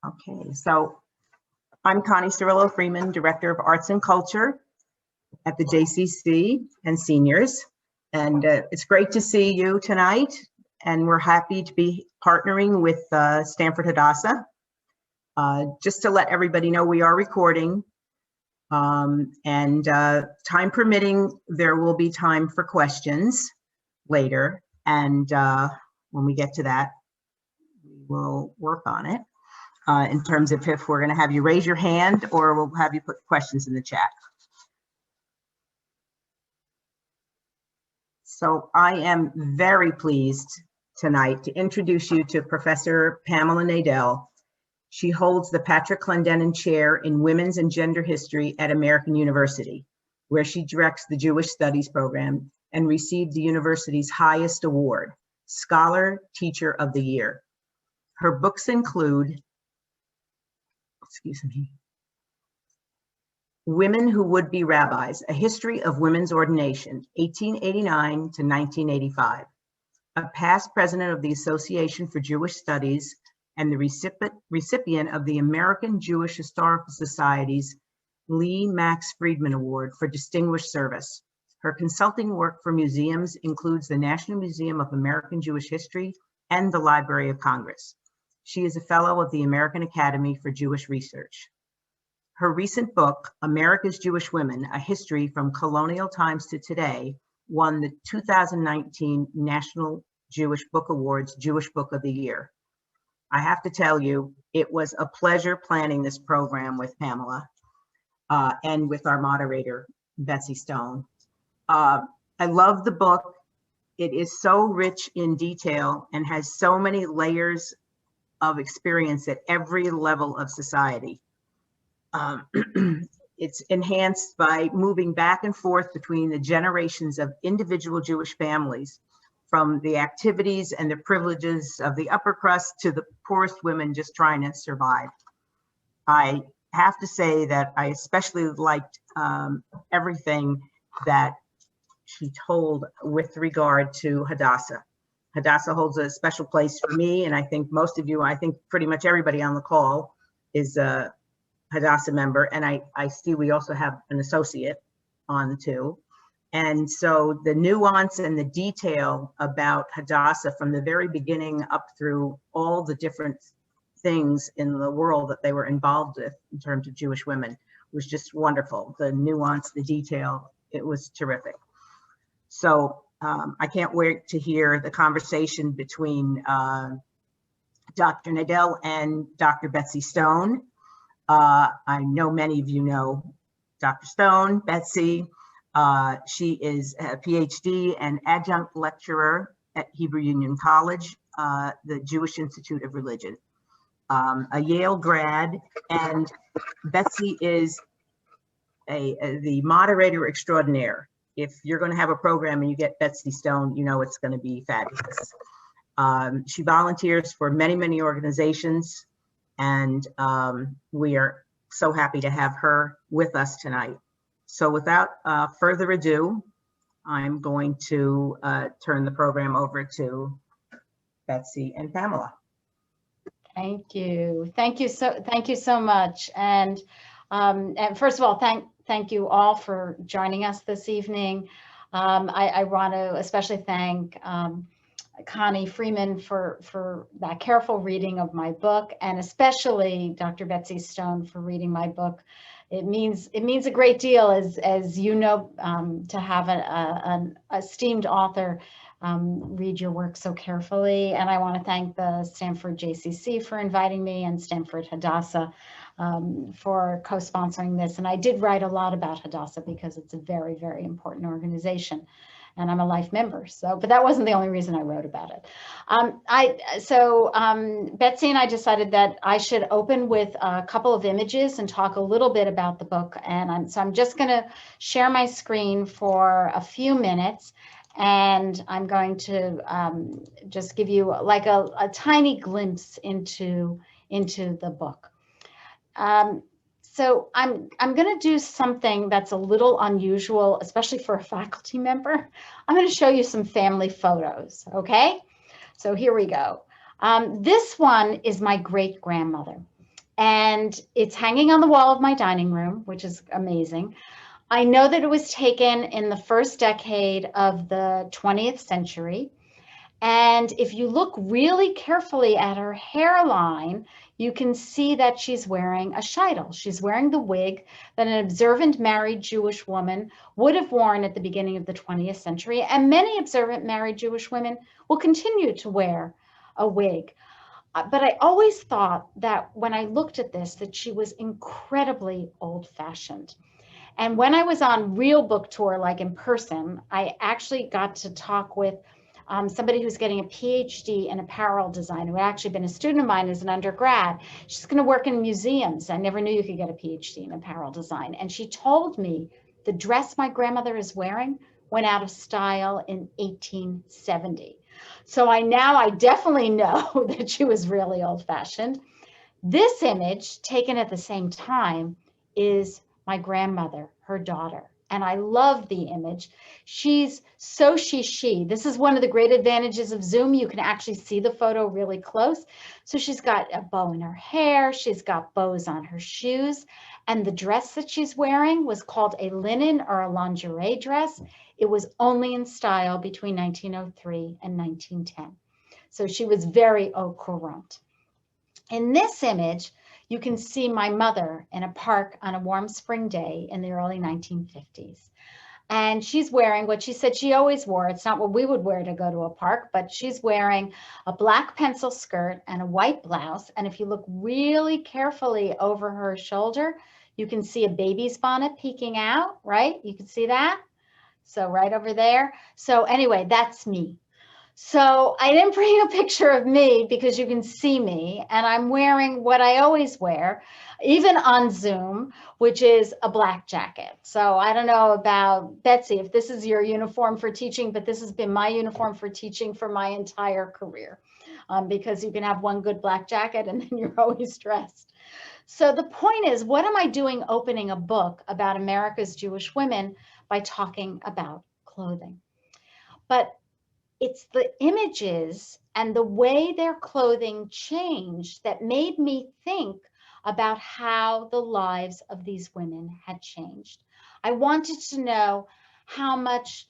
Okay, so I'm Connie Cirillo Freeman, Director of Arts and Culture at the JCC and Seniors. And it's great to see you tonight. And we're happy to be partnering with Stanford Hadassah. Just to let everybody know, we are recording. And time permitting, there will be time for questions later. And when we get to that, we will work on it. In terms of if we're going to have you raise your hand or we'll have you put questions in the chat. So I am very pleased tonight to introduce you to Professor Pamela Nadell. She holds the Patrick Clendenin Chair in Women's and Gender History at American University, where she directs the Jewish Studies program and received the university's highest award, Scholar Teacher of the Year. Her books include Women Who Would Be Rabbis, A History of Women's Ordination, 1889 to 1985. A past president of the Association for Jewish Studies and the recipient of the American Jewish Historical Society's Lee Max Friedman Award for Distinguished Service. Her consulting work for museums includes the National Museum of American Jewish History and the Library of Congress. She is a fellow of the American Academy for Jewish Research. Her recent book, America's Jewish Women, A History from Colonial Times to Today, won the 2019 National Jewish Book Awards Jewish Book of the Year. I have to tell you, it was a pleasure planning this program with Pamela and with our moderator, Betsy Stone. I love the book. It is so rich in detail and has so many layers of experience at every level of society. It's enhanced by moving back and forth between the generations of individual Jewish families, from the activities and the privileges of the upper crust to the poorest women just trying to survive. I have to say that I especially liked everything that she told with regard to Hadassah. Hadassah holds a special place for me, and I think most of you, I think pretty much everybody on the call is a Hadassah member, and I see we also have an associate on too. And so the nuance and the detail about Hadassah from the very beginning up through all the different things in the world that they were involved with in terms of Jewish women was just wonderful. The nuance, the detail, it was terrific. So I can't wait to hear the conversation between Dr. Nadell and Dr. Betsy Stone. I know many of you know Dr. Stone, Betsy. She is a PhD and adjunct lecturer at Hebrew Union College, the Jewish Institute of Religion, a Yale grad, and Betsy is the moderator extraordinaire. If you're going to have a program and you get Betsy Stone, you know it's going to be fabulous. She volunteers for many, many organizations, and we are so happy to have her with us tonight. So without further ado, I'm going to turn the program over to Betsy and Pamela. Thank you. Thank you so much. And first of all, thank you all for joining us this evening. I want to especially thank Connie Freeman for that careful reading of my book, and especially Dr. Betsy Stone for reading my book. It means a great deal, as you know, to have an esteemed author read your work so carefully. And I want to thank the Stanford JCC for inviting me, and Stanford Hadassah for co-sponsoring this. And I did write a lot about Hadassah because it's a very, very important organization, and I'm a life member. So, but that wasn't the only reason I wrote about it. Betsy and I decided that I should open with a couple of images and talk a little bit about the book. And I'm just going to share my screen for a few minutes, and I'm going to just give you like a tiny glimpse into the book. So I'm going to do something that's a little unusual, especially for a faculty member. I'm going to show you some family photos, okay? So here we go. This one is my great-grandmother. and it's hanging on the wall of my dining room, which is amazing. I know that it was taken in the first decade of the 20th century. And if you look really carefully at her hairline, you can see that she's wearing a sheitel. She's wearing the wig that an observant married Jewish woman would have worn at the beginning of the 20th century. And many observant married Jewish women will continue to wear a wig. But I always thought that when I looked at this, that she was incredibly old-fashioned. And when I was on Real Book Tour, like in person, I actually got to talk with somebody who's getting a PhD in apparel design, who had actually been a student of mine as an undergrad. She's going to work in museums. I never knew you could get a PhD in apparel design. And she told me the dress my grandmother is wearing went out of style in 1870. So I definitely know that she was really old-fashioned. This image, taken at the same time, is my grandmother, her daughter. And I love the image. She's so she. This is one of the great advantages of Zoom. You can actually see the photo really close. So she's got a bow in her hair. She's got bows on her shoes. And the dress that she's wearing was called a linen or a lingerie dress. It was only in style between 1903 and 1910. So she was very au courant. In this image, you can see my mother in a park on a warm spring day in the early 1950s. And she's wearing what she said she always wore. It's not what we would wear to go to a park, but she's wearing a black pencil skirt and a white blouse. And if you look really carefully over her shoulder, you can see a baby's bonnet peeking out, right? You can see that? So right over there. So anyway, that's me. So I didn't bring a picture of me because you can see me, and I'm wearing what I always wear, even on Zoom, which is a black jacket. So I don't know about Betsy, if this is your uniform for teaching, but this has been my uniform for teaching for my entire career, because you can have one good black jacket and then you're always dressed. So the point is, what am I doing opening a book about America's Jewish women by talking about clothing? But it's the images and the way their clothing changed that made me think about how the lives of these women had changed. I wanted to know how much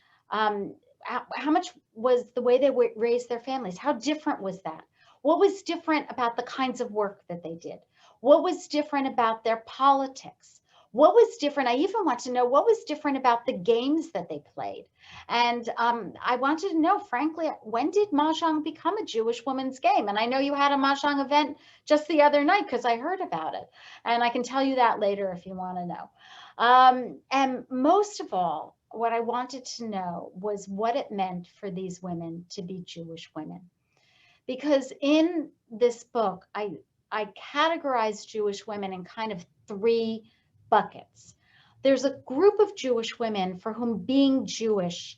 was the way they raised their families. How different was that? What was different about the kinds of work that they did? What was different about their politics? What was different? I even want to know what was different about the games that they played. And I wanted to know, frankly, when did Mahjong become a Jewish woman's game? And I know you had a Mahjong event just the other night because I heard about it. And I can tell you that later if you want to know. And most of all, what I wanted to know was what it meant for these women to be Jewish women. Because in this book, I categorize Jewish women in kind of three buckets. There's a group of Jewish women for whom being Jewish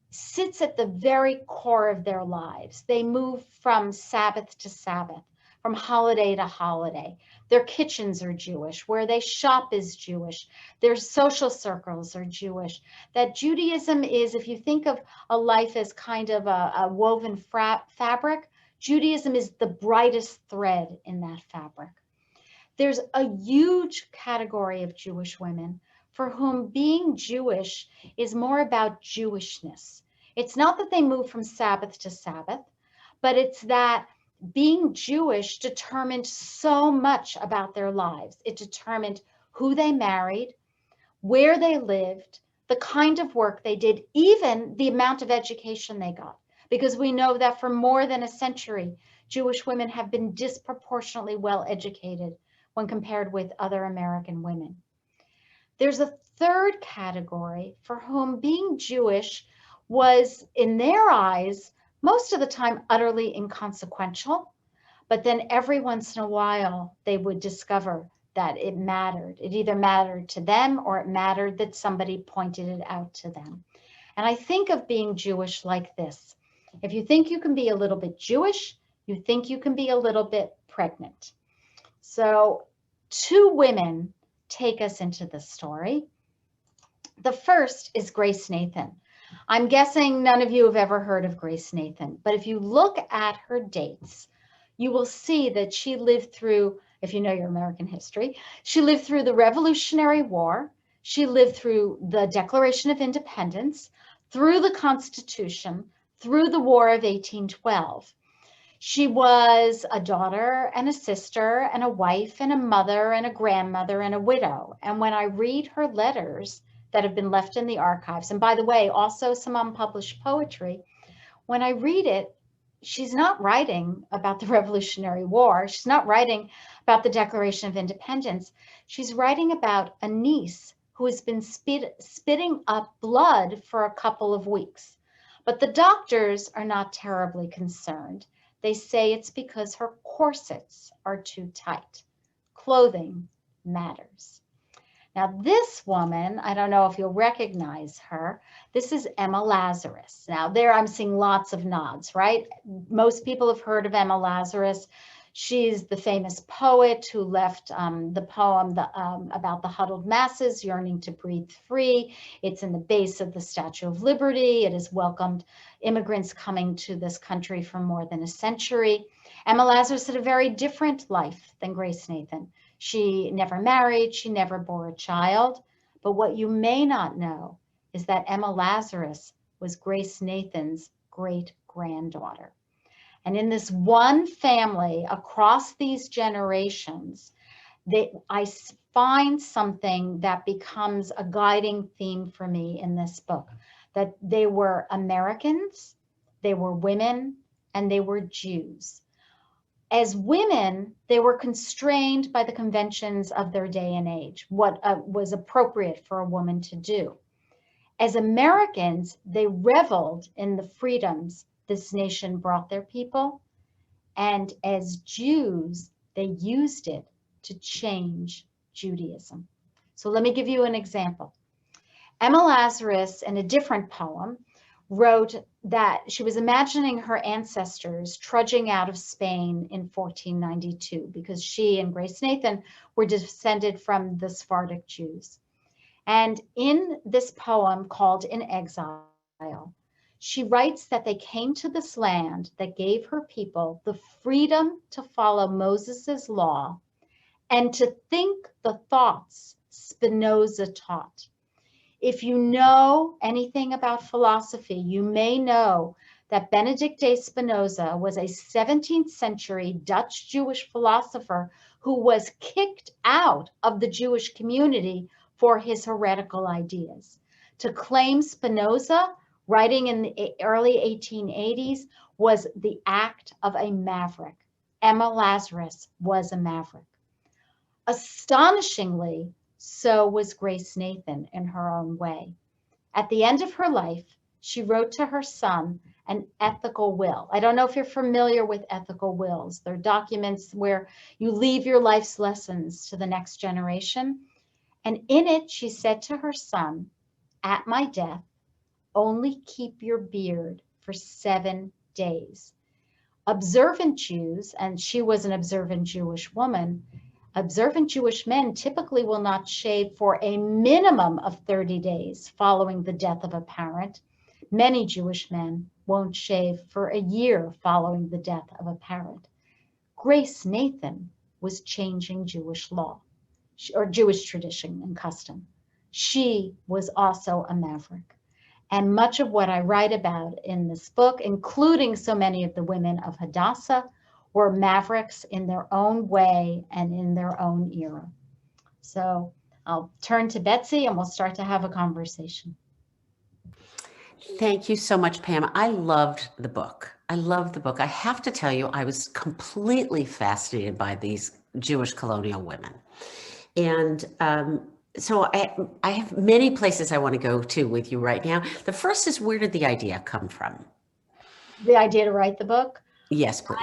sits at the very core of their lives. They move from Sabbath to Sabbath, from holiday to holiday. Their kitchens are Jewish. Where they shop is Jewish. Their social circles are Jewish. That Judaism is, if you think of a life as kind of a woven fabric, Judaism is the brightest thread in that fabric. There's a huge category of Jewish women for whom being Jewish is more about Jewishness. It's not that they move from Sabbath to Sabbath, but it's that being Jewish determined so much about their lives. It determined who they married, where they lived, the kind of work they did, even the amount of education they got. Because we know that for more than a century, Jewish women have been disproportionately well educated when compared with other American women. There's a third category for whom being Jewish was, in their eyes, most of the time utterly inconsequential, but then every once in a while they would discover that it mattered. It either mattered to them or it mattered that somebody pointed it out to them. And I think of being Jewish like this. If you think you can be a little bit Jewish, you think you can be a little bit pregnant. So two women take us into the story. The first is Grace Nathan. I'm guessing none of you have ever heard of Grace Nathan, but if you look at her dates, you will see that she lived through, if you know your American history, she lived through the Revolutionary War. She lived through the Declaration of Independence, through the Constitution, through the War of 1812. She was a daughter and a sister and a wife and a mother and a grandmother and a widow. And when I read her letters that have been left in the archives, and by the way, also some unpublished poetry, when I read it, she's not writing about the Revolutionary War. She's not writing about the Declaration of Independence. She's writing about a niece who has been spitting up blood for a couple of weeks. But the doctors are not terribly concerned. They say it's because her corsets are too tight. Clothing matters. Now, this woman, I don't know if you'll recognize her. This is Emma Lazarus. Now, there I'm seeing lots of nods, right? Most people have heard of Emma Lazarus. She's the famous poet who left the poem about the huddled masses yearning to breathe free. It's in the base of the Statue of Liberty. It has welcomed immigrants coming to this country for more than a century. Emma Lazarus had a very different life than Grace Nathan. She never married, she never bore a child. But what you may not know is that Emma Lazarus was Grace Nathan's great-granddaughter. And in this one family across these generations, I find something that becomes a guiding theme for me in this book, that they were Americans, they were women, and they were Jews. As women, they were constrained by the conventions of their day and age, what was appropriate for a woman to do. As Americans, they reveled in the freedoms this nation brought their people. And as Jews, they used it to change Judaism. So let me give you an example. Emma Lazarus, in a different poem, wrote that she was imagining her ancestors trudging out of Spain in 1492 because she and Grace Nathan were descended from the Sephardic Jews. And in this poem called In Exile, she writes that they came to this land that gave her people the freedom to follow Moses's law and to think the thoughts Spinoza taught. If you know anything about philosophy, you may know that Benedict de Spinoza was a 17th century Dutch Jewish philosopher who was kicked out of the Jewish community for his heretical ideas. To claim Spinoza, writing in the early 1880s, was the act of a maverick. Emma Lazarus was a maverick. Astonishingly, so was Grace Nathan in her own way. At the end of her life, she wrote to her son an ethical will. I don't know if you're familiar with ethical wills. They're documents where you leave your life's lessons to the next generation. And in it, she said to her son, "At my death, only keep your beard for 7 days." Observant Jews, and she was an observant Jewish woman, observant Jewish men typically will not shave for a minimum of 30 days following the death of a parent. Many Jewish men won't shave for a year following the death of a parent. Grace Nathan was changing Jewish law or Jewish tradition and custom. She was also a maverick. And much of what I write about in this book, including so many of the women of Hadassah, were mavericks in their own way and in their own era. So I'll turn to Betsy and we'll start to have a conversation. Thank you so much, Pam. I loved the book. I loved the book. I have to tell you, I was completely fascinated by these Jewish colonial women. And so I have many places I want to go to with you right now. The first is, where did the idea come from? The idea to write the book? Yes, please.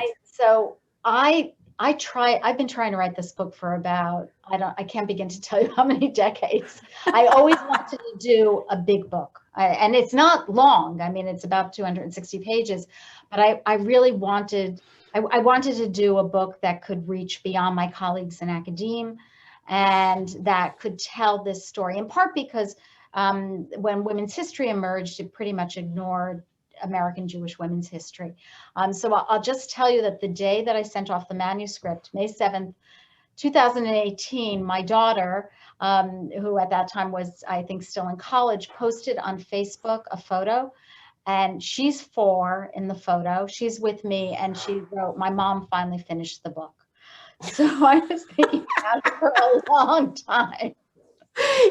I've been trying to write this book for about, I can't begin to tell you how many decades. I always wanted to do a big book. And it's not long. I mean, it's about 260 pages, but I really wanted, I wanted to do a book that could reach beyond my colleagues in academia and that could tell this story, in part because when women's history emerged, it pretty much ignored American Jewish women's history. So I'll just tell you that the day that I sent off the manuscript, May 7th, 2018, my daughter, who at that time was, I think, still in college, posted on Facebook a photo. And she's 4 in the photo. She's with me, and she wrote, "My mom finally finished the book." So I was thinking about it for a long time.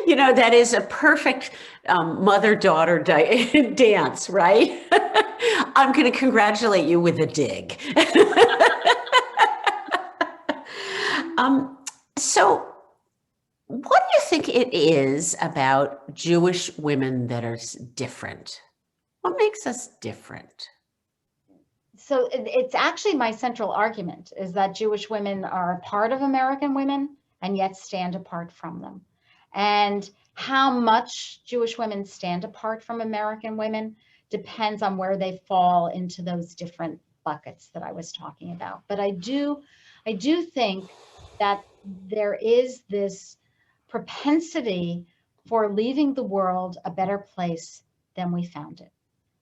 You know, that is a perfect mother-daughter dance, right? I'm going to congratulate you with a dig. So what do you think it is about Jewish women that are different? What makes us different? So it's actually my central argument is that Jewish women are a part of American women and yet stand apart from them. And how much Jewish women stand apart from American women depends on where they fall into those different buckets that I was talking about. But I do think that there is this propensity for leaving the world a better place than we found it.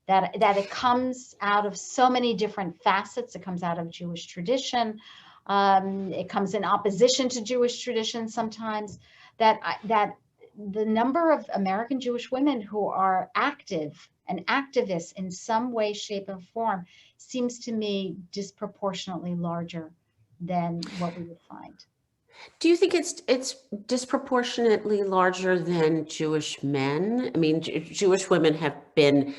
That it comes out of so many different facets. It comes out of Jewish tradition. It comes in opposition to Jewish tradition sometimes. That the number of American Jewish women who are active and activists in some way, shape, or form seems to me disproportionately larger than what we would find. Do you think it's disproportionately larger than Jewish men? I mean, Jewish women have been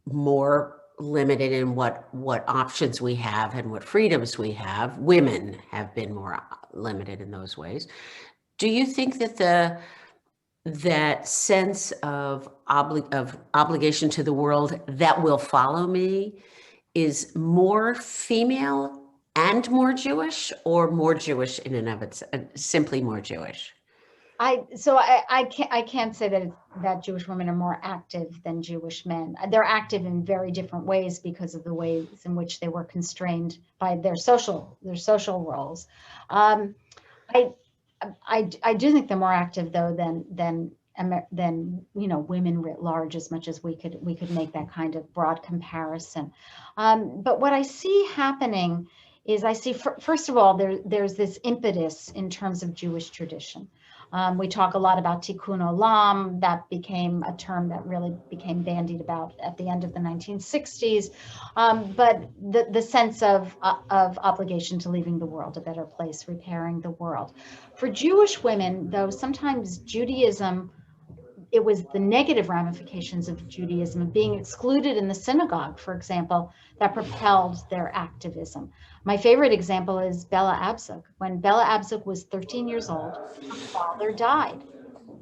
more limited in what options we have and what freedoms we have. Women have been more limited in those ways. Do you think that that sense of obligation to the world that will follow me is more female and more Jewish, or more Jewish in and of itself, simply more Jewish? I can't say that Jewish women are more active than Jewish men. They're active in very different ways because of the ways in which they were constrained by their social roles. I do think they're more active though than women writ large, as much as we could make that kind of broad comparison. But what I see happening is first of all, there's this impetus in terms of Jewish tradition. We talk a lot about tikkun olam. That became a term that really became bandied about at the end of the 1960s. But the sense of obligation to leaving the world a better place, repairing the world. For Jewish women, though, sometimes Judaism, it was the negative ramifications of Judaism, of being excluded in the synagogue, for example, that propelled their activism. My favorite example is Bella Abzug. When Bella Abzug was 13 years old, her father died.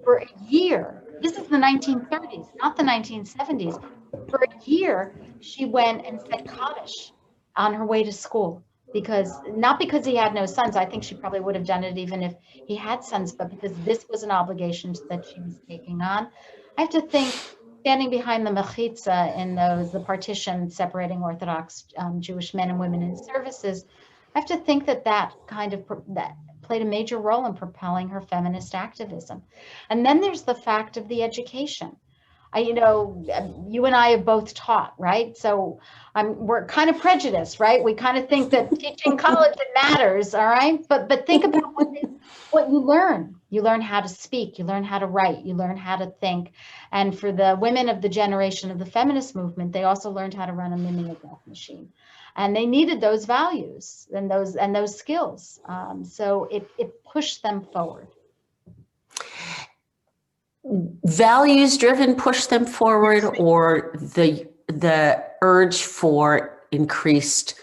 For a year, this is the 1930s, not the 1970s, for a year, she went and said Kaddish on her way to school. Not because he had no sons, I think she probably would have done it even if he had sons, but because this was an obligation that she was taking on. I have to think, standing behind the mechitza in the partition separating Orthodox Jewish men and women in services, I have to think that played a major role in propelling her feminist activism. And then there's the fact of the education. You and I have both taught, right? So we're kind of prejudiced, right? We kind of think that teaching college, it matters, all right? But think about what you learn. You learn how to speak, you learn how to write, you learn how to think. And for the women of the generation of the feminist movement, they also learned how to run a mimeograph machine. And they needed those values and those skills. So it pushed them forward. Values driven push them forward, or the urge for increased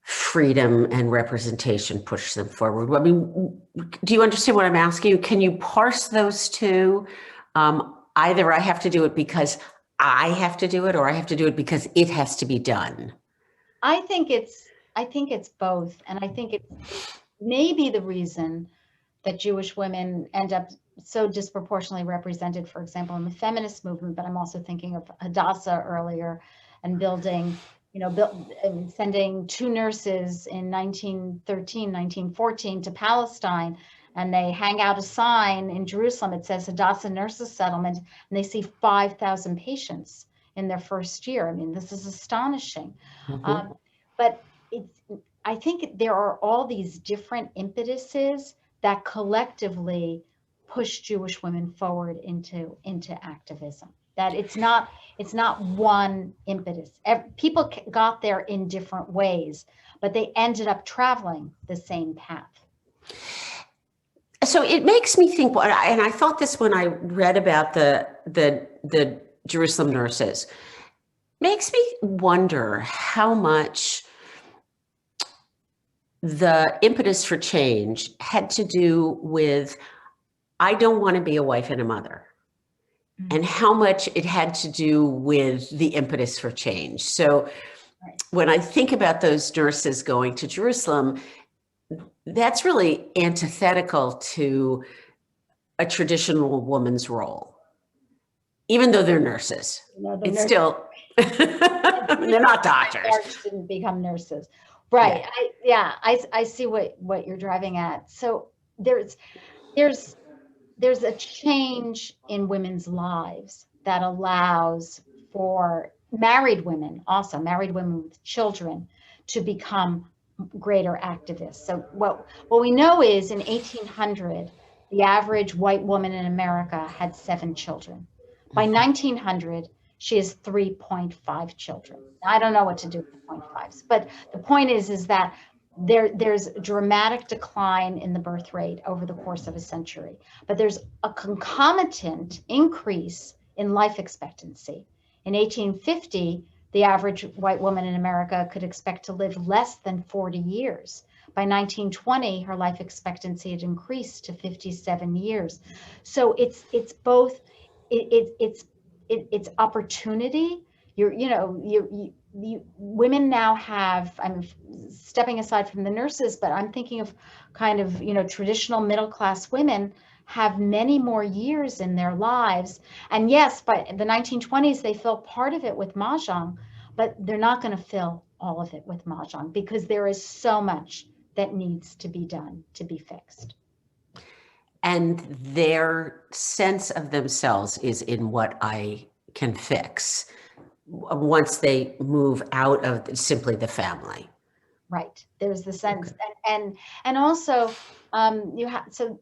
freedom and representation push them forward? I mean, do you understand what I'm asking you? Can you parse those two? Either I have to do it because I have to do it, or I have to do it because it has to be done. I think it's both, and I think it's maybe the reason that Jewish women end up so disproportionately represented, for example, in the feminist movement. But I'm also thinking of Hadassah earlier, and sending 2 nurses in 1913, 1914 to Palestine, and they hang out a sign in Jerusalem. It says Hadassah Nurses Settlement, and they see 5,000 patients in their first year. I mean, this is astonishing. Mhm. But I think there are all these different impetuses that collectively push Jewish women forward into activism. That it's not one impetus. People got there in different ways, but they ended up traveling the same path. So it makes me think, and I thought this when I read about the Jerusalem nurses, makes me wonder how much the impetus for change had to do with, I don't want to be a wife and a mother, and how much it had to do with the impetus for change. So when I think about those nurses going to Jerusalem, that's really antithetical to a traditional woman's role. Even though they're nurses, it's still, they're not doctors. Didn't become nurses. Right. Yeah. I see what you're driving at. So there's a change in women's lives that allows for married women with children, to become greater activists. So what we know is in 1800, the average white woman in America had 7 children. By 1900, she has 3.5 children. I don't know what to do with the 0.5s, but the point is that there's a dramatic decline in the birth rate over the course of a century, but there's a concomitant increase in life expectancy. In 1850, the average white woman in America could expect to live less than 40 years. By 1920, her life expectancy had increased to 57 years. So it's both, it's opportunity. Women now have, I'm stepping aside from the nurses, but I'm thinking of kind of, traditional middle-class women have many more years in their lives. And yes, by the 1920s, they fill part of it with mahjong, but they're not going to fill all of it with mahjong, because there is so much that needs to be done to be fixed. And their sense of themselves is in what I can fix once they move out of simply the family. Right. There's the sense, and also you have, so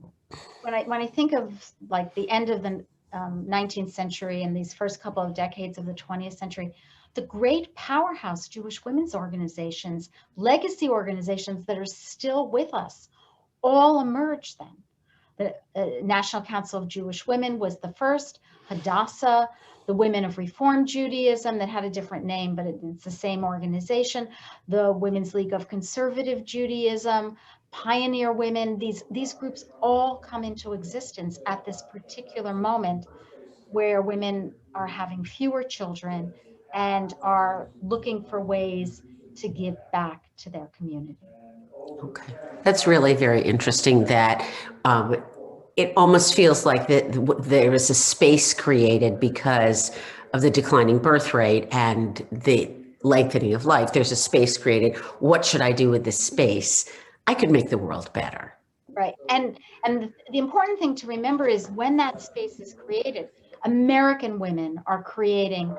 when I think of like the end of the 19th century and these first couple of decades of the 20th century, the great powerhouse Jewish women's organizations, legacy organizations that are still with us, all emerged then. The National Council of Jewish Women was the first, Hadassah, the Women of Reform Judaism, that had a different name, but it's the same organization, the Women's League of Conservative Judaism, Pioneer Women. These groups all come into existence at this particular moment where women are having fewer children and are looking for ways to give back to their community. Okay, that's really very interesting that it almost feels like that there is a space created because of the declining birth rate and the lengthening of life. There's a space created. What should I do with this space? I could make the world better. Right. And the important thing to remember is when that space is created, American women are creating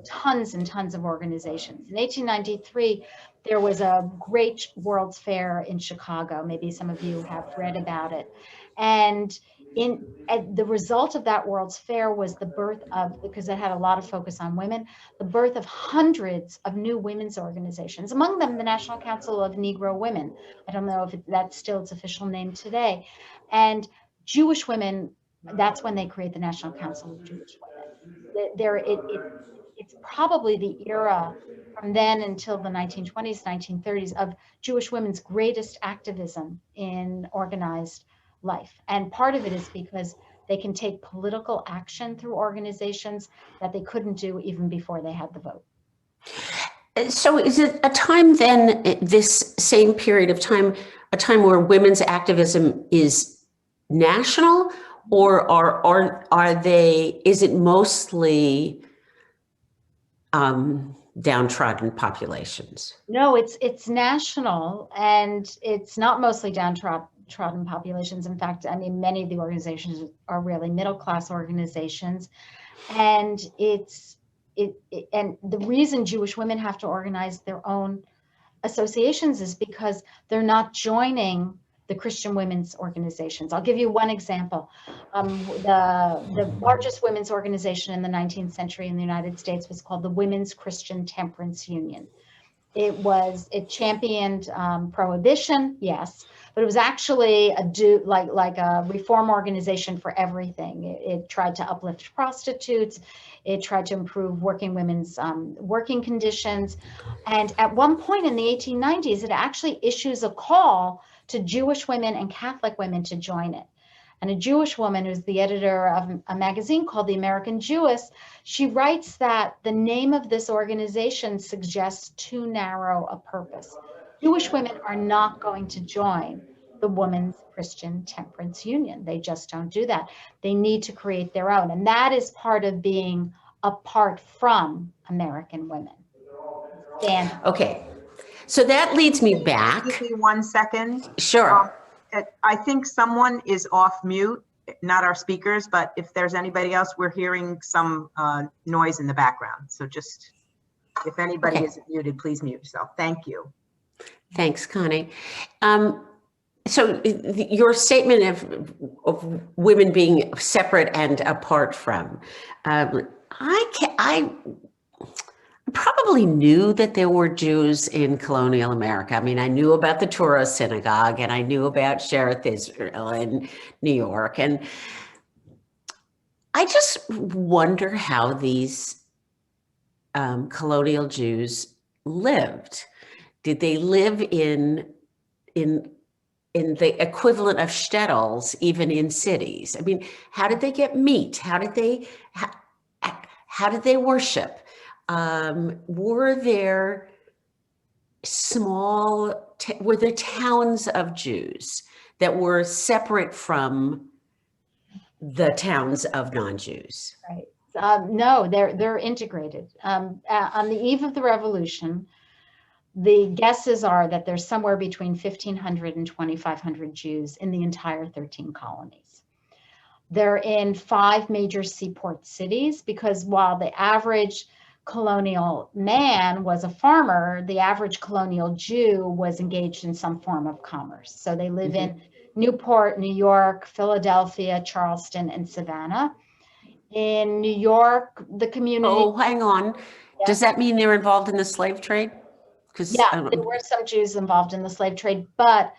tons and tons of organizations. In 1893, there was a great World's Fair in Chicago. Maybe some of you have read about it. And the result of that World's Fair was the birth of, because it had a lot of focus on women, the birth of hundreds of new women's organizations, among them the National Council of Negro Women. I don't know if that's still its official name today. And Jewish women, that's when they create the National Council of Jewish Women. It's probably the era from then until the 1920s, 1930s of Jewish women's greatest activism in organized life. And part of it is because they can take political action through organizations that they couldn't do even before they had the vote. So is it a time then, this same period of time, a time where women's activism is national, or are they, is it mostly downtrodden populations? No, it's national, and it's not mostly downtrodden populations. In fact, I mean, many of the organizations are really middle-class organizations, and it's and the reason Jewish women have to organize their own associations is because they're not joining the Christian women's organizations. I'll give you one example. The largest women's organization in the 19th century in the United States was called the Women's Christian Temperance Union. It championed prohibition, yes, but it was actually like a reform organization for everything. It tried to uplift prostitutes. It tried to improve working women's working conditions. And at one point in the 1890s, it actually issues a call to Jewish women and Catholic women to join it. And a Jewish woman who's the editor of a magazine called The American Jewess, she writes that the name of this organization suggests too narrow a purpose. Jewish women are not going to join the Women's Christian Temperance Union. They just don't do that. They need to create their own. And that is part of being apart from American women. Dan. Okay, so that leads me back. Give me 1 second. Sure. I think someone is off mute, not our speakers, but if there's anybody else, we're hearing some noise in the background. So just, if anybody isn't muted, please mute yourself. Thank you. Thanks, Connie. So your statement of women being separate and apart from, I probably knew that there were Jews in colonial America. I mean, I knew about the Torah synagogue, and I knew about Shearith Israel in New York. And I just wonder how these colonial Jews lived. Did they live in the equivalent of shtetls, even in cities? I mean, how did they get meat? How did they worship? Were there were there towns of Jews that were separate from the towns of non-Jews? Right. No, they're integrated. On the eve of the revolution, the guesses are that there's somewhere between 1,500 and 2,500 Jews in the entire 13 colonies. They're in 5 major seaport cities, because while the average colonial man was a farmer, the average colonial Jew was engaged in some form of commerce. So they live in Newport, New York, Philadelphia, Charleston, and Savannah. In New York, the community— Oh, hang on. Yeah. Does that mean they're involved in the slave trade? Yeah, there were some Jews involved in the slave trade, but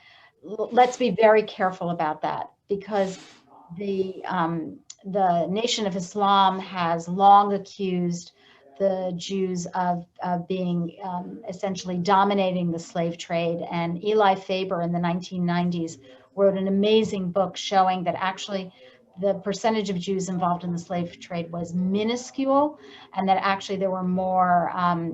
let's be very careful about that, because the Nation of Islam has long accused the Jews of being essentially dominating the slave trade. And Eli Faber in the 1990s wrote an amazing book showing that actually the percentage of Jews involved in the slave trade was minuscule, and that actually there were more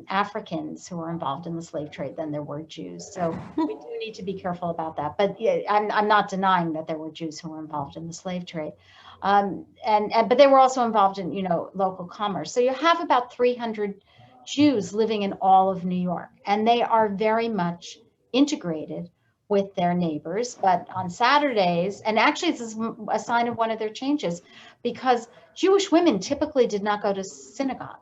Africans who were involved in the slave trade than there were Jews. So we do need to be careful about that. But yeah, I'm not denying that there were Jews who were involved in the slave trade. But they were also involved in, local commerce. So you have about 300 Jews living in all of New York, and they are very much integrated with their neighbors. But on Saturdays, and actually this is a sign of one of their changes, because Jewish women typically did not go to synagogue.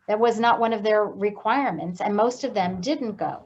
That was not one of their requirements, and most of them didn't go.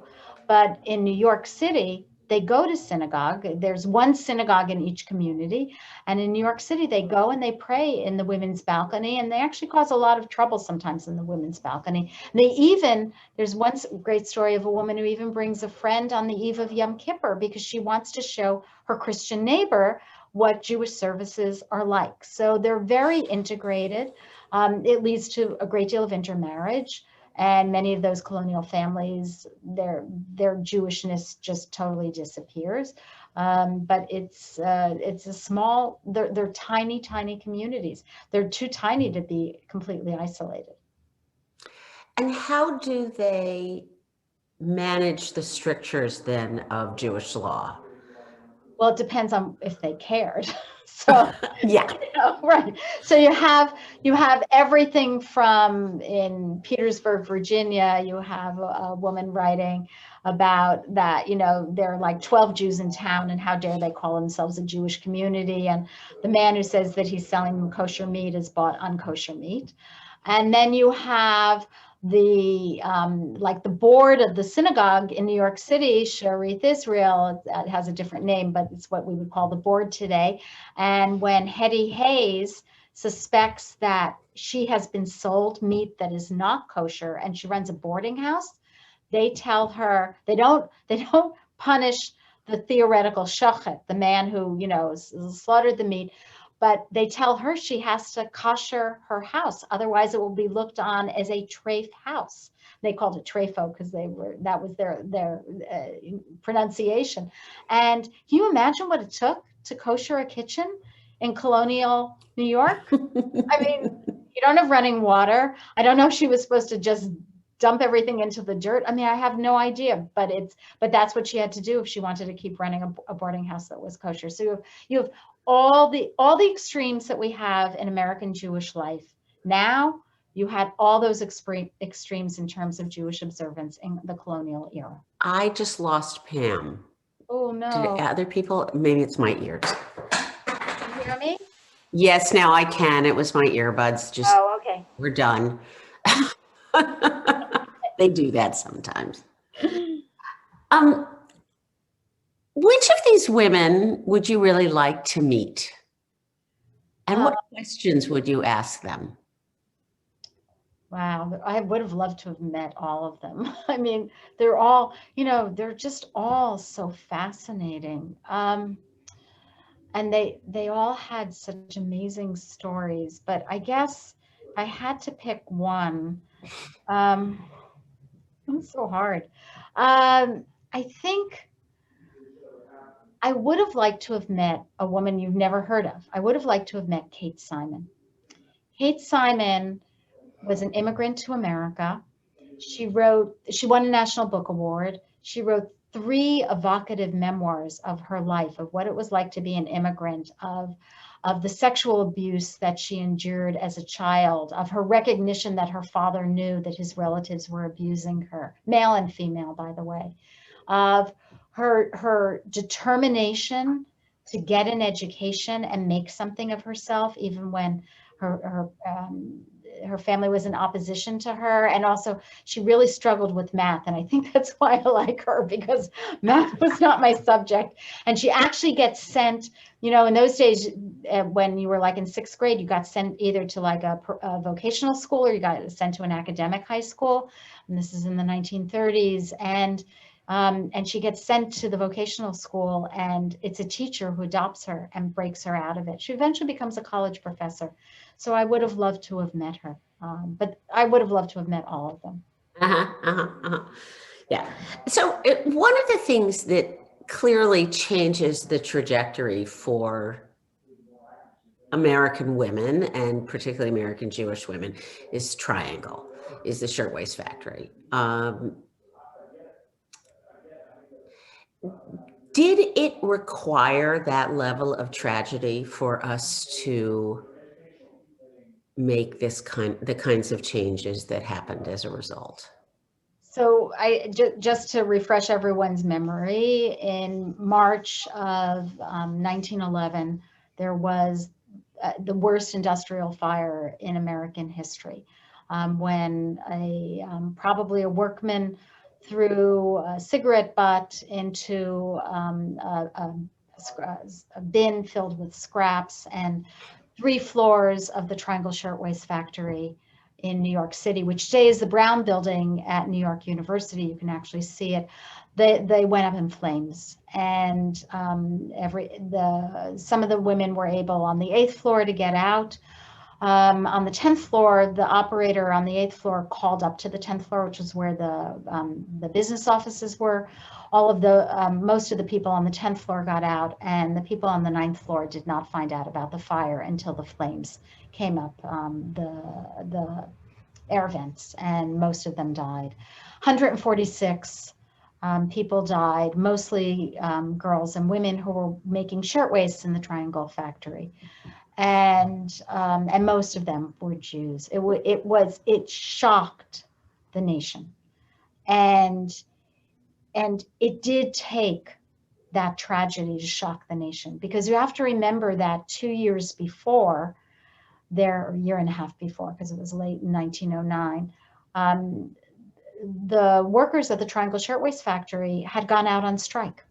But in New York City, they go to synagogue. There's one synagogue in each community. And in New York City, they go and they pray in the women's balcony, and they actually cause a lot of trouble sometimes in the women's balcony. And there's one great story of a woman who even brings a friend on the eve of Yom Kippur because she wants to show her Christian neighbor what Jewish services are like. So they're very integrated. It leads to a great deal of intermarriage. And many of those colonial families, their Jewishness just totally disappears. But it's a small, they're tiny, tiny communities. They're too tiny to be completely isolated. And how do they manage the strictures then of Jewish law? Well, it depends on if they cared. So yeah, right. So you have everything from, in Petersburg, Virginia, you have a woman writing about that, there are like 12 Jews in town, and how dare they call themselves a Jewish community. And the man who says that he's selling them kosher meat has bought unkosher meat. And then you have the like the board of the synagogue in New York City, Sharith Israel. It has a different name, but it's what we would call the board today. And when Hetty Hayes suspects that she has been sold meat that is not kosher, and she runs a boarding house, they tell her they don't punish the theoretical shochet, the man who, you know, slaughtered the meat, but they tell her she has to kosher her house, otherwise it will be looked on as a treif house. They called it treifo because that was their pronunciation. And can you imagine what it took to kosher a kitchen in colonial New York? I mean, you don't have running water. I don't know if she was supposed to just dump everything into the dirt. I mean, I have no idea, but that's what she had to do if she wanted to keep running a boarding house that was kosher. So you have all the extremes that we have in American Jewish life. Now you had all those extremes in terms of Jewish observance in the colonial era. I just lost Pam. Oh Did no. other people? Maybe it's my ears. Can you hear me? Yes, now I can. It was my earbuds. Just Oh, okay. we're done. They do that sometimes. Which of these women would you really like to meet? And what questions would you ask them? Wow, I would have loved to have met all of them. I mean, they're all, you know, they're just all so fascinating. And they all had such amazing stories, but I guess I had to pick one. It's so hard. I think I would have liked to have met a woman you've never heard of. I would have liked to have met Kate Simon. Kate Simon was an immigrant to America. She won a National Book Award. She wrote 3 evocative memoirs of her life, of what it was like to be an immigrant, of the sexual abuse that she endured as a child, of her recognition that her father knew that his relatives were abusing her, male and female, by the way, of her determination to get an education and make something of herself, even when her family was in opposition to her. And also she really struggled with math. And I think that's why I like her, because math was not my subject. And she actually gets sent, you know, in those days, when you were like in 6th grade, you got sent either to like a vocational school or you got sent to an academic high school. And this is in the 1930s. And she gets sent to the vocational school, and it's a teacher who adopts her and breaks her out of it. She eventually becomes a college professor. So I would have loved to have met her, but I would have loved to have met all of them. Yeah. So one of the things that clearly changes the trajectory for American women, and particularly American Jewish women, is Triangle, is the Shirtwaist Factory. Did it require that level of tragedy for us to make the kinds of changes that happened as a result? So just to refresh everyone's memory, in March of 1911, there was the worst industrial fire in American history, when probably a workman threw a cigarette butt into a bin filled with scraps, and 3 floors of the Triangle Shirtwaist Factory in New York City, which today is the Brown Building at New York University. You can actually see it. They went up in flames, and some of the women were able on the 8th floor to get out. On the 10th floor, the operator on the 8th floor called up to the 10th floor, which was where the business offices were. Most of the people on the 10th floor got out, and the people on the 9th floor did not find out about the fire until the flames came up the air vents, and most of them died. 146 people died, mostly girls and women who were making shirtwaists in the Triangle Factory. And most of them were Jews. It shocked the nation, and it did take that tragedy to shock the nation, because you have to remember that 2 years before, there, a year and a half before, because it was late in 1909. The workers at the Triangle Shirtwaist Factory had gone out on strike,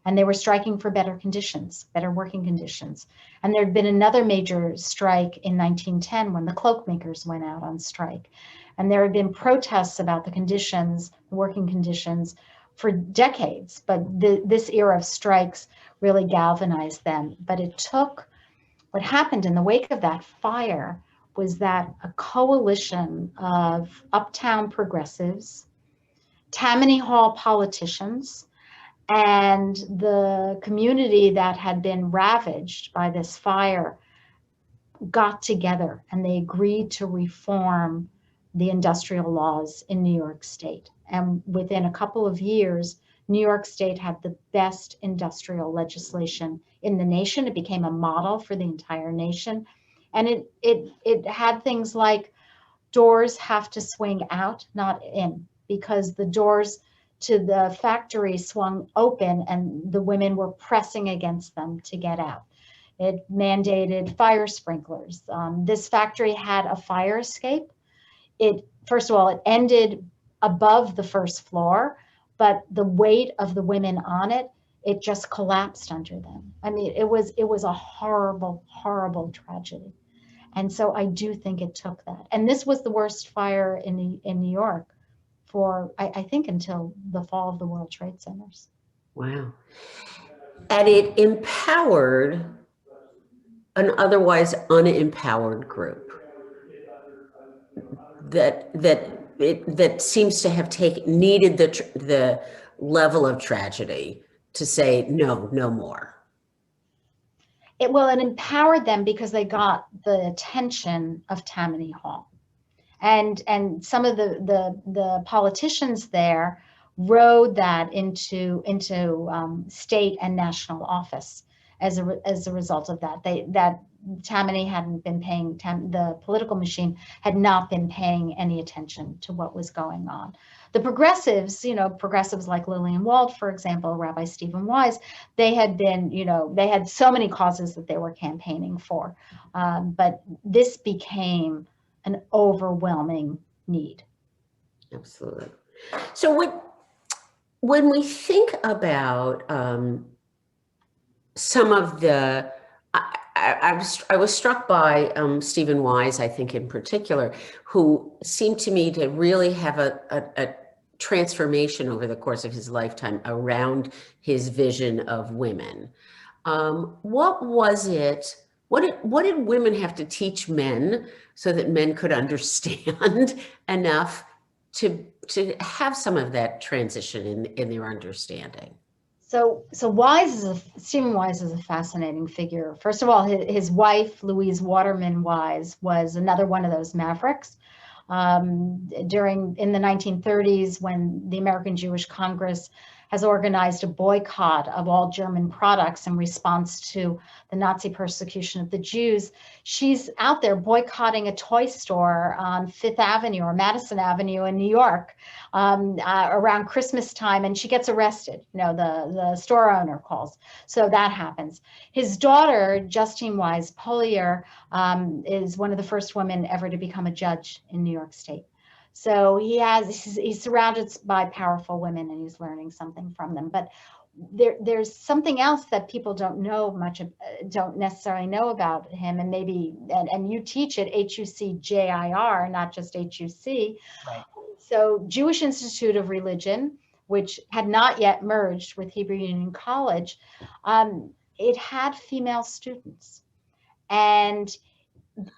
and they were striking for better conditions, better working conditions. And there had been another major strike in 1910 when the cloak makers went out on strike. And there had been protests about the conditions, the working conditions, for decades. But this era of strikes really galvanized them. But it took, what happened in the wake of that fire was that a coalition of uptown progressives, Tammany Hall politicians, and the community that had been ravaged by this fire got together, and they agreed to reform the industrial laws in New York State. And within a couple of years, New York State had the best industrial legislation in the nation. It became a model for the entire nation. And it had things like doors have to swing out, not in, because the doors to the factory swung open and the women were pressing against them to get out. It mandated fire sprinklers. This factory had a fire escape. First of all, it ended above the first floor, but the weight of the women on it, it just collapsed under them. I mean, it was a horrible, horrible tragedy. And so I do think it took that. And this was the worst fire in New York for, I think, until the fall of the World Trade Centers. Wow. And it empowered an otherwise unempowered group that seems to have needed the level of tragedy to say no more. It empowered them because they got the attention of Tammany Hall, and some of the politicians there rode that into state and national office as a result of that. That Tammany hadn't been paying, the political machine had not been paying any attention to what was going on. The progressives, progressives like Lillian Wald, for example, Rabbi Stephen Wise, they had been, they had so many causes that they were campaigning for. But this became an overwhelming need. Absolutely. So when we think about some of the, I was struck by Stephen Wise, I think in particular, who seemed to me to really have a transformation over the course of his lifetime around his vision of women. What was it? What did women have to teach men so that men could understand enough to have some of that transition in their understanding? So Stephen Wise is a fascinating figure. First of all, his wife, Louise Waterman Wise, was another one of those mavericks. In the 1930s, when the American Jewish Congress has organized a boycott of all German products in response to the Nazi persecution of the Jews, she's out there boycotting a toy store on Fifth Avenue or Madison Avenue in New York around Christmas time, and she gets arrested. The store owner calls. So that happens. His daughter, Justine Wise Polier, is one of the first women ever to become a judge in New York State. So he's surrounded by powerful women, and he's learning something from them. But there's something else that people don't necessarily know about him, and and you teach at HUC-JIR, not just HUC. Right. So Jewish Institute of Religion, which had not yet merged with Hebrew Union College, it had female students. And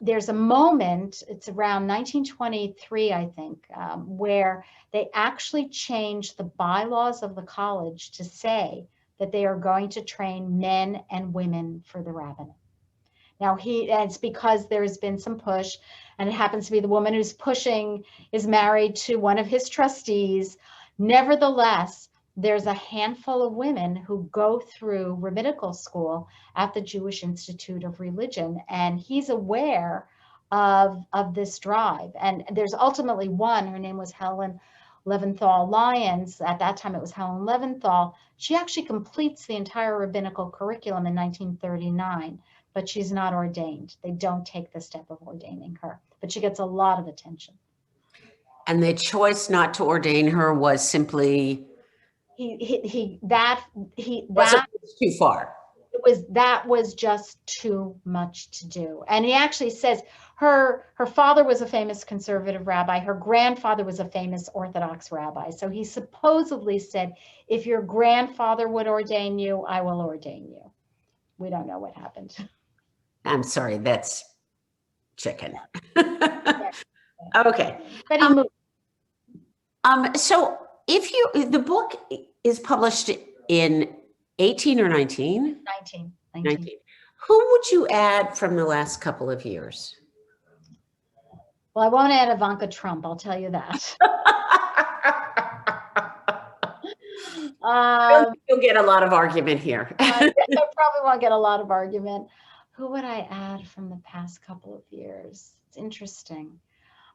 there's a moment, it's around 1923, I think, where they actually changed the bylaws of the college to say that they are going to train men and women for the rabbinate. Now, it's because there's been some push, and it happens to be the woman who's pushing is married to one of his trustees. Nevertheless, there's a handful of women who go through rabbinical school at the Jewish Institute of Religion, and he's aware of this drive. And there's ultimately one, her name was Helen Leventhal Lyons, at that time it was Helen Leventhal, she actually completes the entire rabbinical curriculum in 1939, but she's not ordained. They don't take the step of ordaining her, but she gets a lot of attention. And the choice not to ordain her was simply That too far. That was just too much to do. And he actually says her father was a famous conservative rabbi. Her grandfather was a famous Orthodox rabbi. So he supposedly said, if your grandfather would ordain you, I will ordain you. We don't know what happened. I'm sorry, that's chicken. Okay. But he moved. So the book is published in 18 or 19? 19. Who would you add from the last couple of years? Well, I won't add Ivanka Trump, I'll tell you that. You'll get a lot of argument here. I probably won't get a lot of argument. Who would I add from the past couple of years? It's interesting.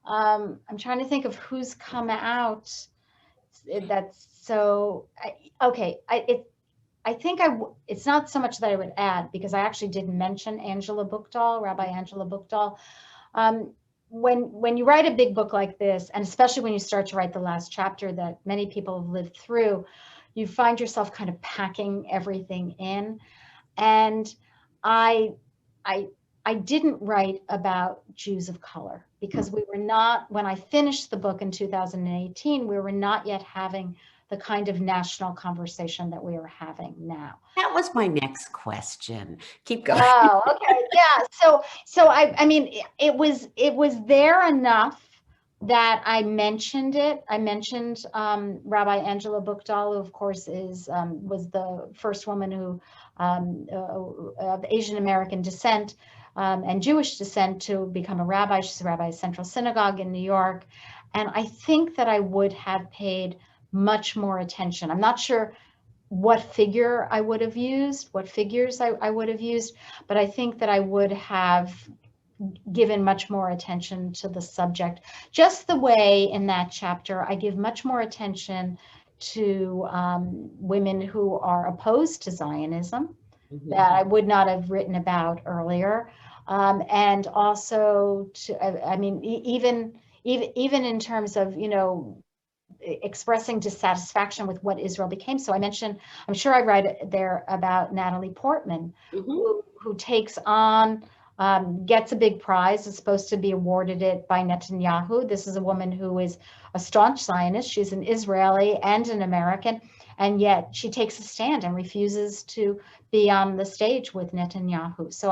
I'm trying to think of who's come out. That's so okay. I think it's not so much that I would add, because I actually did mention Angela Buchdahl, Rabbi Angela Buchdahl. When you write a big book like this, and especially when you start to write the last chapter that many people have lived through, you find yourself kind of packing everything in. And I didn't write about Jews of color, because we were not, when I finished the book in 2018, we were not yet having the kind of national conversation that we are having now. That was my next question. Keep going. Oh, okay. Yeah. So I mean, it was there enough that I mentioned it. I mentioned Rabbi Angela Buchdahl, who of course was the first woman who of Asian American descent and Jewish descent to become a rabbi. She's a rabbi at Central Synagogue in New York. And I think that I would have paid much more attention. I'm not sure what figure I would have used, what figures I would have used, but I think that I would have given much more attention to the subject. Just the way in that chapter, I give much more attention to women who are opposed to Zionism that I would not have written about earlier. And also to, I mean, even in terms of, you know, expressing dissatisfaction with what Israel became. So I mentioned, I'm sure I write there about Natalie Portman, who takes on, gets a big prize, is supposed to be awarded it by Netanyahu. This is a woman who is a staunch Zionist. She's an Israeli and an American, and yet she takes a stand and refuses to be on the stage with Netanyahu. So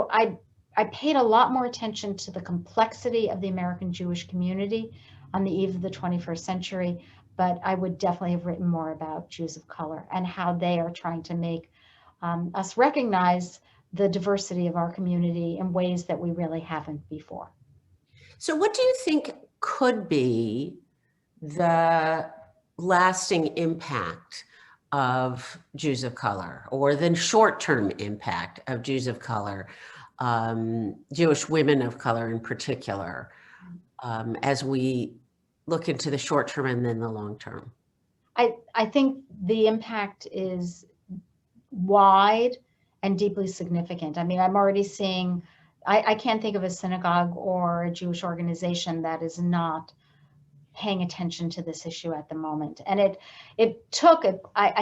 I paid a lot more attention to the complexity of the American Jewish community on the eve of the 21st century, but I would definitely have written more about Jews of color and how they are trying to make us recognize the diversity of our community in ways that we really haven't before. So what do you think could be the lasting impact of Jews of color, or the short-term impact of Jews of color, Jewish women of color in particular, as we look into the short term and then the long term? I think the impact is wide and deeply significant. I mean, I'm already seeing, I can't think of a synagogue or a Jewish organization that is not paying attention to this issue at the moment. And I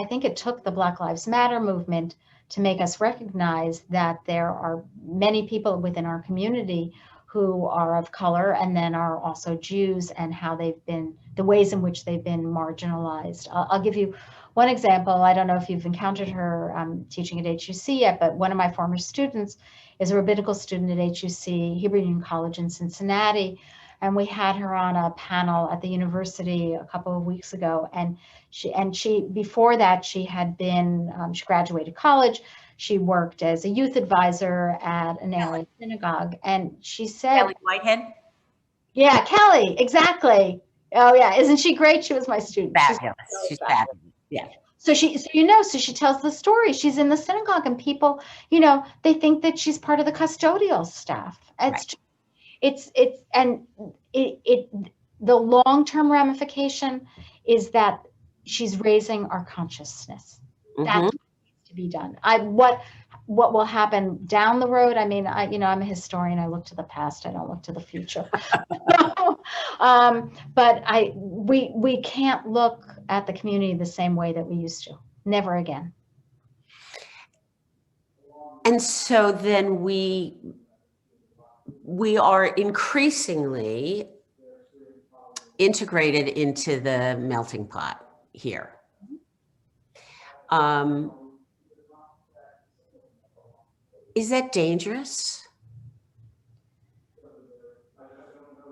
think it took the Black Lives Matter movement to make us recognize that there are many people within our community who are of color and then are also Jews, and how they've been, the ways in which they've been marginalized. I'll give you one example. I don't know if you've encountered her teaching at HUC yet, but one of my former students is a rabbinical student at HUC, Hebrew Union College in Cincinnati. And we had her on a panel at the university a couple of weeks ago. And she before that, she had been, she graduated college. She worked as a youth advisor at an area synagogue. And she said, Kelly Whitehead? Yeah, Kelly, exactly. Oh yeah, isn't she great? She was my student. Fabulous. She's fabulous. Yeah. So she tells the story. She's in the synagogue and people, they think that she's part of the custodial staff. the long-term ramification is that she's raising our consciousness. That's Mhm. what needs to be done. What will happen down the road? I mean, I'm a historian. I look to the past. I don't look to the future. But we can't look at the community the same way that we used to. Never again. And so then we are increasingly integrated into the melting pot here. Is that dangerous?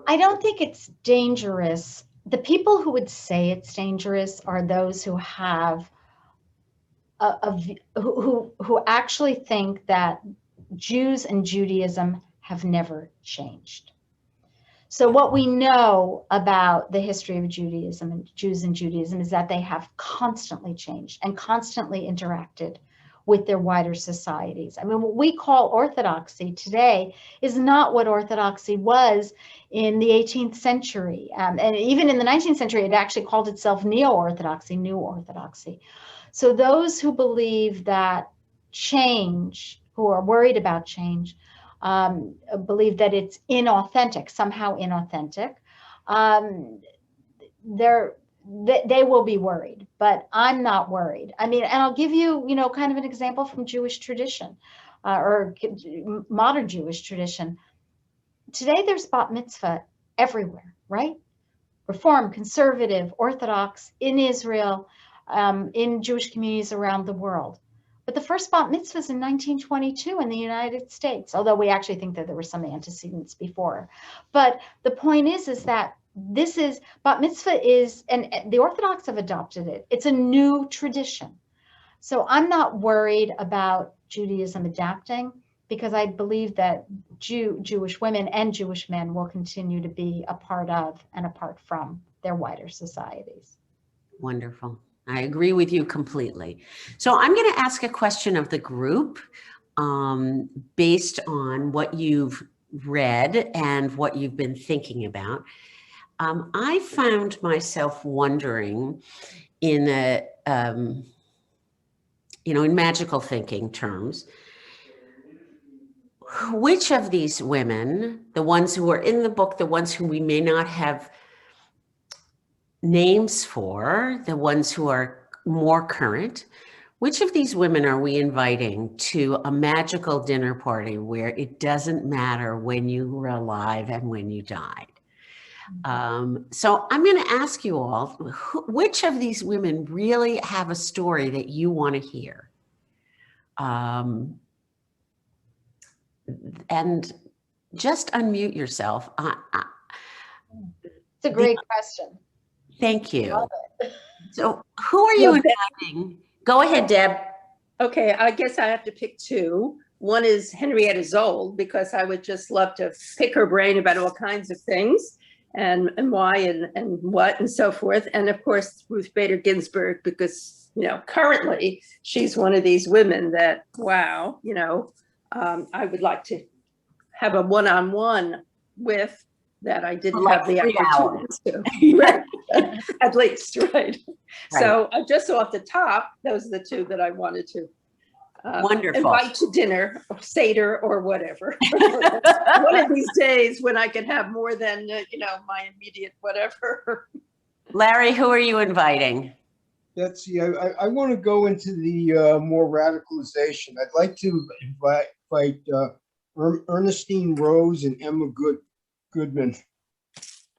I don't think it's dangerous. The people who would say it's dangerous are those who have who actually think that Jews and Judaism have never changed. So what we know about the history of Judaism and Jews and Judaism is that they have constantly changed and constantly interacted with their wider societies. I mean, what we call orthodoxy today is not what orthodoxy was in the 18th century. And even in the 19th century, it actually called itself neo-orthodoxy, new orthodoxy. So those who believe that change, who are worried about change, believe that it's inauthentic, somehow inauthentic, they will be worried, but I'm not worried. I mean, and I'll give you, kind of an example from Jewish tradition or modern Jewish tradition. Today, there's bat mitzvah everywhere, right? Reform, conservative, Orthodox, in Israel, in Jewish communities around the world. But the first bat mitzvah is in 1922 in the United States, although we actually think that there were some antecedents before. But the point is that bat mitzvah is, and the Orthodox have adopted it. It's a new tradition. So I'm not worried about Judaism adapting, because I believe that Jewish women and Jewish men will continue to be a part of and apart from their wider societies. Wonderful. I agree with you completely. So I'm going to ask a question of the group based on what you've read and what you've been thinking about. I found myself wondering in in magical thinking terms, which of these women, the ones who are in the book, the ones who we may not have names for, the ones who are more current, which of these women are we inviting to a magical dinner party where it doesn't matter when you were alive and when you died? So I'm going to ask you all, which of these women really have a story that you want to hear? And just unmute yourself. It's a great question. Thank you. Love it. So who are you inviting? Go ahead, Deb. Okay, I guess I have to pick two. One is Henrietta Zold, because I would just love to pick her brain about all kinds of things and why and what and so forth. And of course, Ruth Bader Ginsburg, because, currently she's one of these women that, wow, I would like to have a one-on-one with, that I didn't have the opportunity to. Right. At least, right. So just off the top, those are the two that I wanted to Wonderful. Invite to dinner, or Seder, or whatever. One of these days when I can have more than, my immediate whatever. Larry, who are you inviting? Let's see, I want to go into the more radicalization. I'd like to invite Ernestine Rose and Emma Goodman.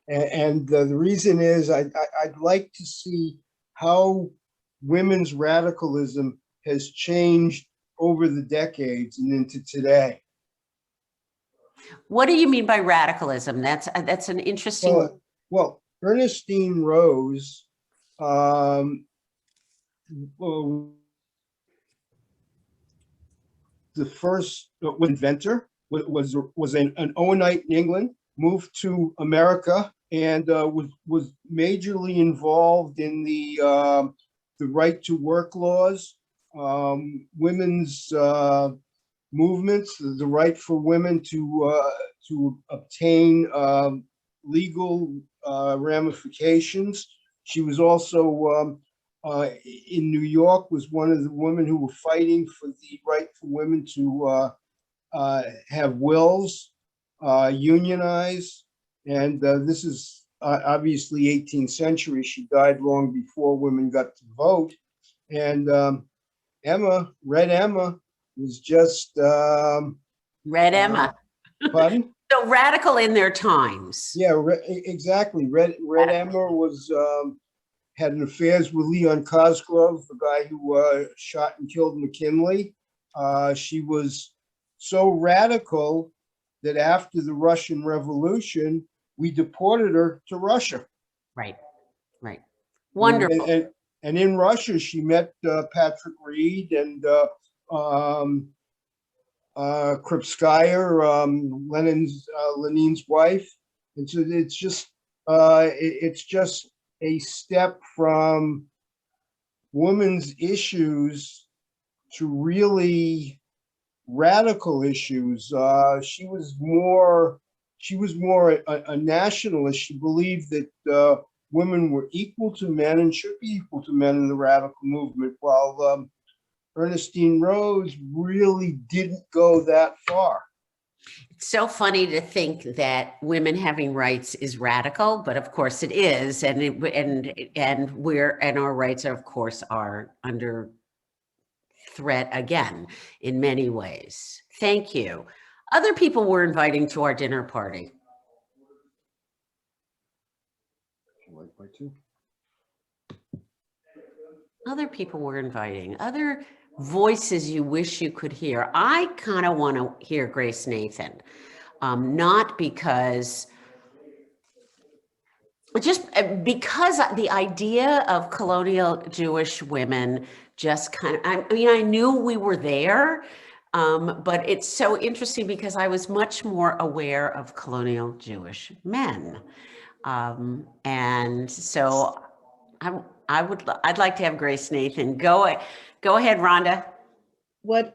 And the reason is I'd like to see how women's radicalism has changed over the decades and into today. What do you mean by radicalism? That's an interesting. Well, Ernestine Rose, the first inventor, was an Owenite in England, moved to America, and was majorly involved in the right to work laws, women's movements, the right for women to obtain legal ramifications. She was also in New York, was one of the women who were fighting for the right for women to have wills, unionize. And this is obviously 18th century. She died long before women got to vote. And Red Emma, was just Red Emma. pardon? So radical in their times. Yeah, exactly. Red Emma was had an affairs with Leon Cosgrove, the guy who shot and killed McKinley. She was so radical that after the Russian Revolution, we deported her to Russia. Right, right. Wonderful. And in Russia, she met Patrick Reed and Krupskaya, Lenin's wife. And so it's just a step from women's issues to really radical issues. She was more a nationalist. She believed that women were equal to men and should be equal to men in the radical movement, while Ernestine Rose really didn't go that far. It's so funny to think that women having rights is radical, but of course it is, and our rights, of course, are under threat again in many ways. Thank you. Other people we're inviting to our dinner party. Other people we're inviting, other voices you wish you could hear. I kind of want to hear Grace Nathan, not because, just because the idea of colonial Jewish women just kind of, I mean, I knew we were there, but it's so interesting because I was much more aware of colonial Jewish men. And so I'd like to have Grace Nathan. Go ahead, Rhonda.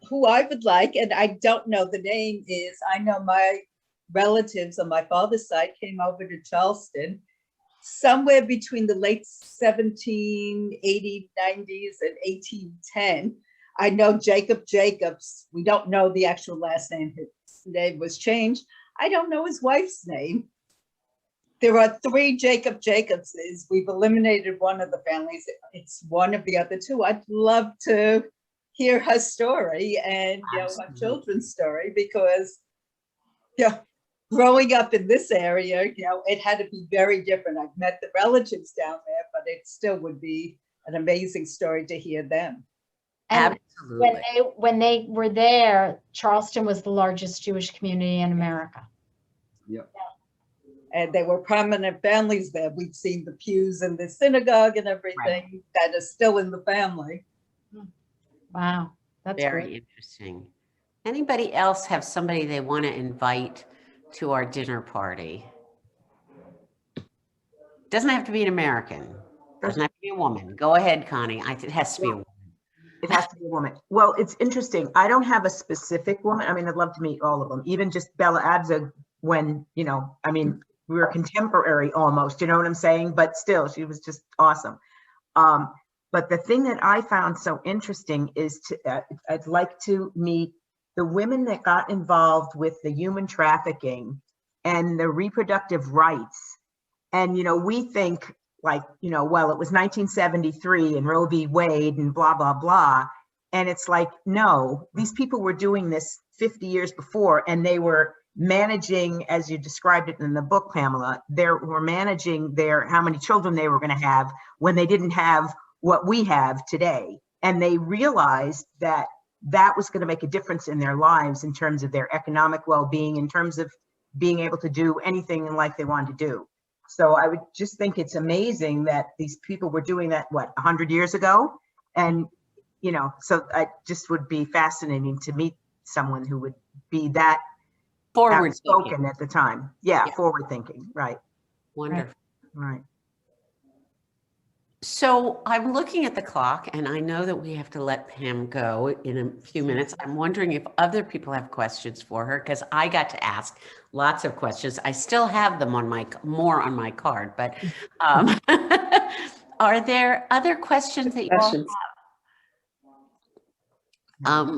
Who I would like, and I don't know the name, is I know my relatives on my father's side came over to Charleston somewhere between the late 1780s, 90s and 1810. I know Jacob Jacobs. We don't know the actual last name. His name was changed. I don't know his wife's name. There are 3 Jacob Jacobses. We've eliminated one of the families. It's one of the other 2. I'd love to hear her story and her children's story, because growing up in this area, it had to be very different. I've met the relatives down there, but it still would be an amazing story to hear them. And Absolutely. when they were there, Charleston was the largest Jewish community in America. Yep. And there were prominent families there. We've seen the pews in the synagogue and everything that is still in the family. Wow, that's Very great. interesting. Anybody else have somebody they want to invite to our dinner party? Doesn't have to be an American. Doesn't have to be a woman. Go ahead, Connie. It has to be a woman. It has to be a woman. Well, it's interesting. I don't have a specific woman. I mean, I'd love to meet all of them, even just Bella Abzug, when, I mean, we were contemporary almost, you know what I'm saying? But still, she was just awesome. But the thing that I found so interesting is I'd like to meet the women that got involved with the human trafficking and the reproductive rights. And, we think like, well, it was 1973 and Roe v. Wade and blah, blah, blah. And it's like, no, these people were doing this 50 years before, and they were managing, as you described it in the book, Pamela, they were managing how many children they were going to have when they didn't have what we have today. And they realized that was going to make a difference in their lives in terms of their economic well-being, in terms of being able to do anything in life they wanted to do. So I would just think it's amazing that these people were doing that, 100 years ago? And, so I just would be fascinating to meet someone who would be that Forward outspoken at the time. Yeah, forward thinking. Right. Wonderful. Right. So I'm looking at the clock and I know that we have to let Pam go in a few minutes. I'm wondering if other people have questions for her because I got to ask lots of questions. I still have them on more on my card, but um, are there other questions that you all Questions?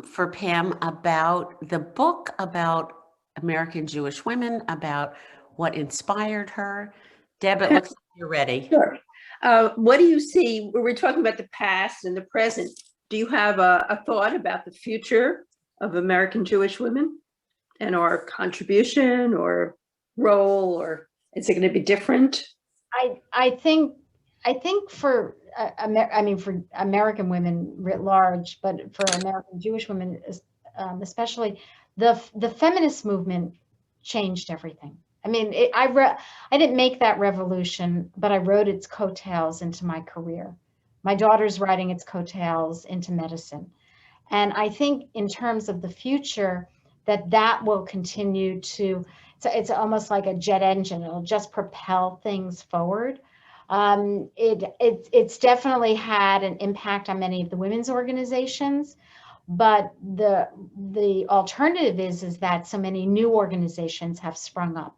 for Pam about the book, about American Jewish women, about what inspired her? Deb, it looks like you're ready. Sure. What do you see? We're talking about the past and the present. Do you have a thought about the future of American Jewish women and our contribution or role, or is it going to be different? I think for for American women writ large, but for American Jewish women especially, the feminist movement changed everything. I mean, I didn't make that revolution, but I rode its coattails into my career. My daughter's riding its coattails into medicine. And I think in terms of the future, that will continue to, it's almost like a jet engine. It'll just propel things forward. It's definitely had an impact on many of the women's organizations, but the alternative is that so many new organizations have sprung up.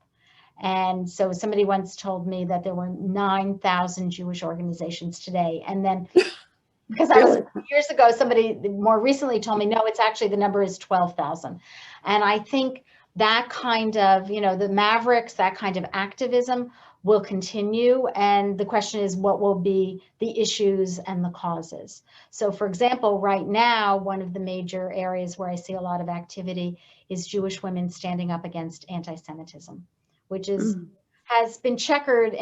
And so somebody once told me that there were 9,000 Jewish organizations today. And then because I was years ago, somebody more recently told me, no, it's actually the number is 12,000. And I think that kind of, the Mavericks, that kind of activism will continue. And the question is, what will be the issues and the causes? So for example, right now, one of the major areas where I see a lot of activity is Jewish women standing up against anti-Semitism, which has been checkered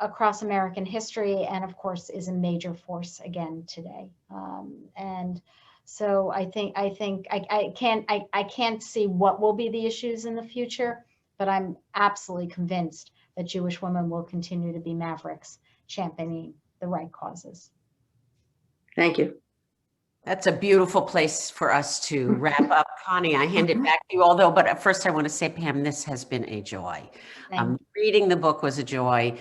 across American history, and of course is a major force again today. And so I can't see what will be the issues in the future, but I'm absolutely convinced that Jewish women will continue to be mavericks championing the right causes. Thank you. That's a beautiful place for us to wrap up. Connie, I hand it back to you, but at first I want to say, Pam, this has been a joy. Reading the book was a joy.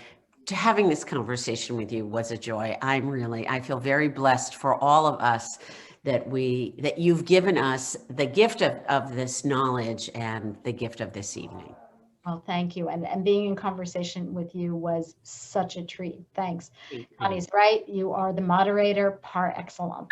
Having this conversation with you was a joy. I feel very blessed for all of us that you've given us the gift of this knowledge and the gift of this evening. Well, thank you. And being in conversation with you was such a treat. Thanks. Connie's right. You are the moderator par excellence.